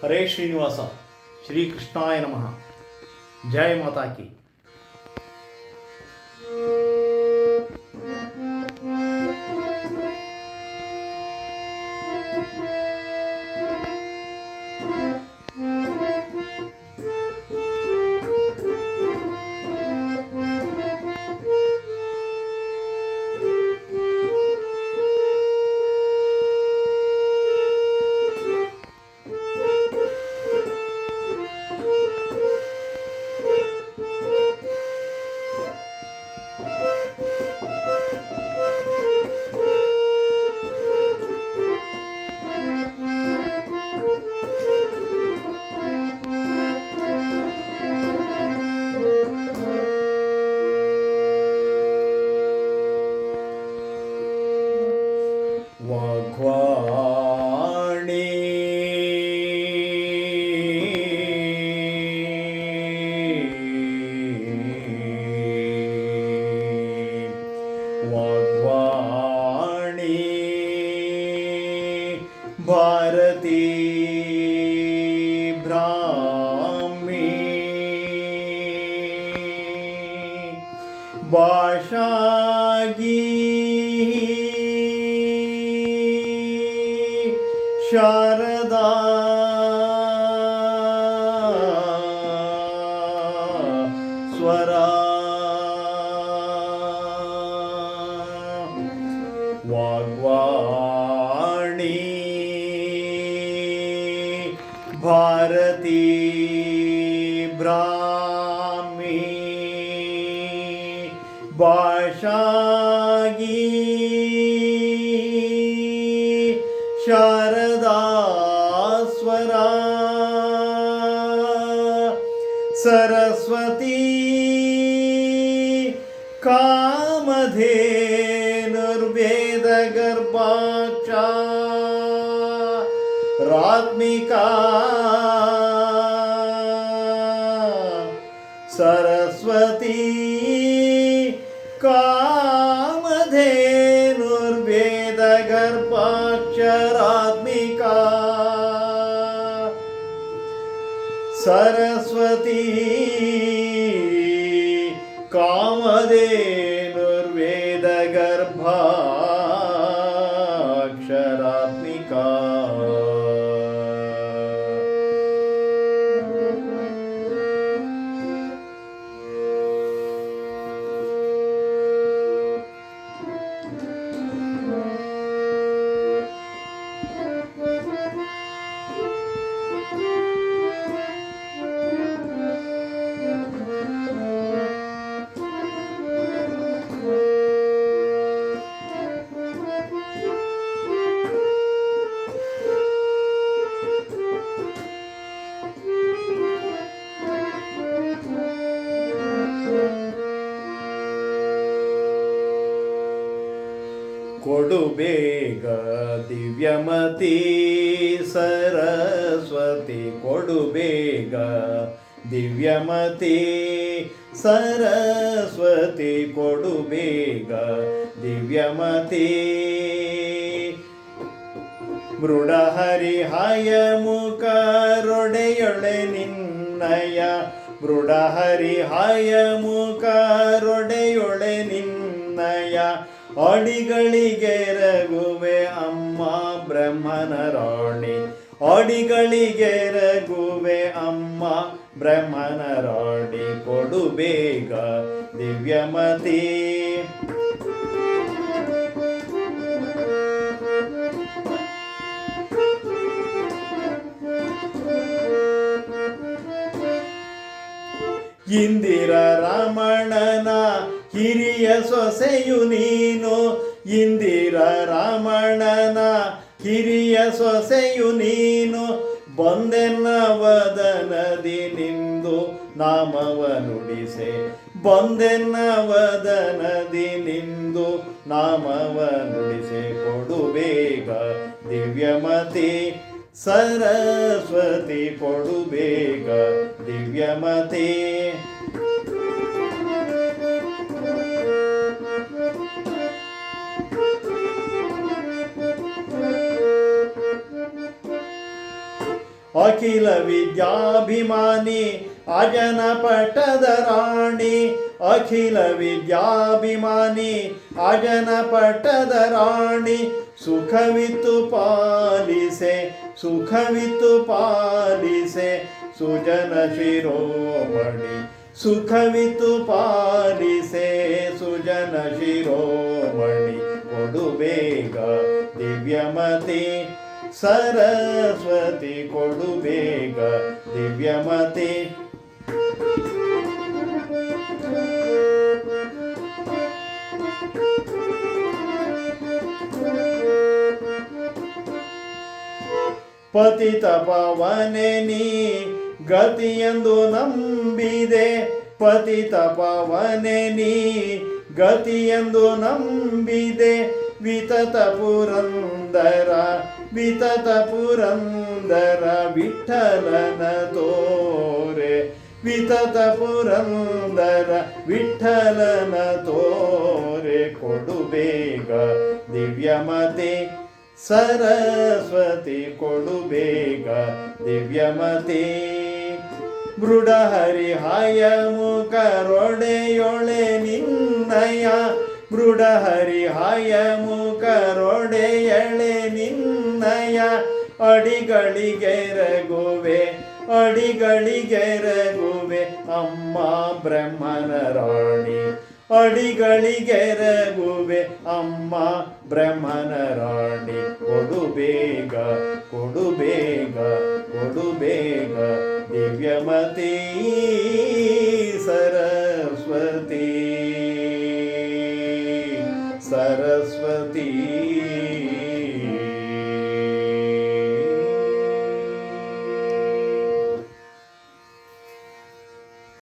ಹರೇ ಶ್ರೀನಿವಾಸ. ಶ್ರೀಕೃಷ್ಣಾಯ ನಮಃ. ಜಯ ಮಾತಾ ಕಿ. ವಾಗ್ವಾಣಿ ವಾಗ್ವಾಣಿ ಭಾರತೀ ಬ್ರಾಹ್ಮಿ ಭಾಷಾಗಿ ಶಾರದಾ ಸ್ವರ ವಾಗ್ವಾಣಿ ಭಾರತೀ ಬ್ರಾಹ್ಮಿ ಭಾಷಾಗಿ ಶಾರದಾ ಸ್ವರ ಸರಸ್ವತಿ ಕಾಮಧೇನುರ್ವೇದ ಗರ್ಭಾಕ್ಷ ರಾತ್ಮಿಕಾ ಸರಸ್ವತಿ ಕಾಮಧೇನುರ್ವೇದ ಗರ್ಭಾಕ್ಷರಾತ್ಮಿಕಾ ಸರಸ್ವತಿ ಕಾಮಧೇನುರ್ವೇದ ಗರ್ಭಾಕ್ಷರಾತ್ಮಿಕಾ ಕೊಡು ಬೇಗ ದಿವ್ಯಮತಿ ಸರಸ್ವತಿ ಕೊಡು ಬೇಗ ದಿವ್ಯಮತಿ ಸರಸ್ವತಿ ಕೊಡು ಬೇಗ ದಿವ್ಯಮತಿ ಮೃಡಹರಿಹಯ ಮುಖರೊಡೆಯೊಳೆ ನಿನ್ನಯ ಮೃಡಹರಿಹಯ ಮುಖರೊಡೆಯೊಳೆ ನಿನ್ನಯ ಅಡಿಗಳಿಗೆ ರಘುವೆ ಅಮ್ಮ ಬ್ರಹ್ಮನ ರಾಣಿ ಅಡಿಗಳಿಗೆ ರಘುವೆ ಅಮ್ಮ ಬ್ರಹ್ಮನ ರಾಣಿ ಕೊಡು ಬೇಗ ದಿವ್ಯಮತಿ ಇಂದಿರ ರಮಣನ ಹಿರಿಯ ಸೊಸೆಯು ನೀನು ಇಂದಿರ ರಮಣನ ಹಿರಿಯ ಸೊಸೆಯು ನೀನು ಬಂದೆನ್ನ ವದನದಿ ನಿಂದು ನಾಮವ ನುಡಿಸೆ ಬಂದೆನ್ನ ವದನದಿ ನಿಂದು ನಾಮವ ನುಡಿಸೆ ಕೊಡು ಬೇಗ ದಿವ್ಯಮತಿ ಸರಸ್ವತಿ ಕೊಡು ಬೇಗ ದಿವ್ಯಮತಿ ಅಖಿಲ ವಿದ್ಯಾಭಿಮಾನಿ ಅಜನ ಪಟ್ಟದ ರಾಣಿ, ಅಖಿಲ ವಿದ್ಯಾಭಿಮಾನಿ ಅಜನ ಪಟ್ಟದ ರಾಣಿ, ಸುಖವಿತ್ತು ಪಾಲಿಸೆ ಸುಖವಿತ್ತು ಪಾಲಿಸೆ ಸುಜನ ಶಿರೋಮಣಿ, ಸುಖವಿತ್ತು ಪಾಲಿಸೆ ಸುಜನ ಶಿರೋಮಣಿ. ಕೊಡು ಬೇಗ ದಿವ್ಯಮತಿ ಸರಸ್ವತಿ, ಕೊಡು ಬೇಗ ದಿವ್ಯಮತಿ. ಪತಿತ ಪಾವನೆ ನೀ ಗತಿಯೆಂದು ನಂಬಿದೆ, ಪತಿತ ಪಾವನೆ ನೀ ಗತಿಯೆಂದು ನಂಬಿದೆ. ವಿತತ ಪುರಂದರ ವಿತತ ಪುರಂದರ ವಿಠಲನ ತೋರೆ, ವಿತತ ಪುರಂದರ ವಿಠಲನ ತೋರೆ. ಕೊಡು ಬೇಗ ದಿವ್ಯಮತಿ ಸರಸ್ವತಿ, ಕೊಡು ಬೇಗ ದಿವ್ಯಮತಿ. ಮೃಡಹರಿಹಾಯ ಮುಖರೊಡೆಯೊಳೆ ನಿನ್ನಯ, ಮೃಡಹರಿಹಾಯ ಮುಖರೊಡೆಯಳೆ ನಿನ್ನಯ. ಅಡಿಗಳಿಗೆರಗುವೆ ಅಡಿಗಳಿಗೆರಗುವೆ ಅಮ್ಮ ಬ್ರಹ್ಮನ ರಾಣಿ, ಅಡಿಗಳಿಗೆರಗುವೆ ಅಮ್ಮ ಬ್ರಹ್ಮನ ರಾಣಿ. ಕೊಡು ಬೇಗ ಕೊಡು ಬೇಗ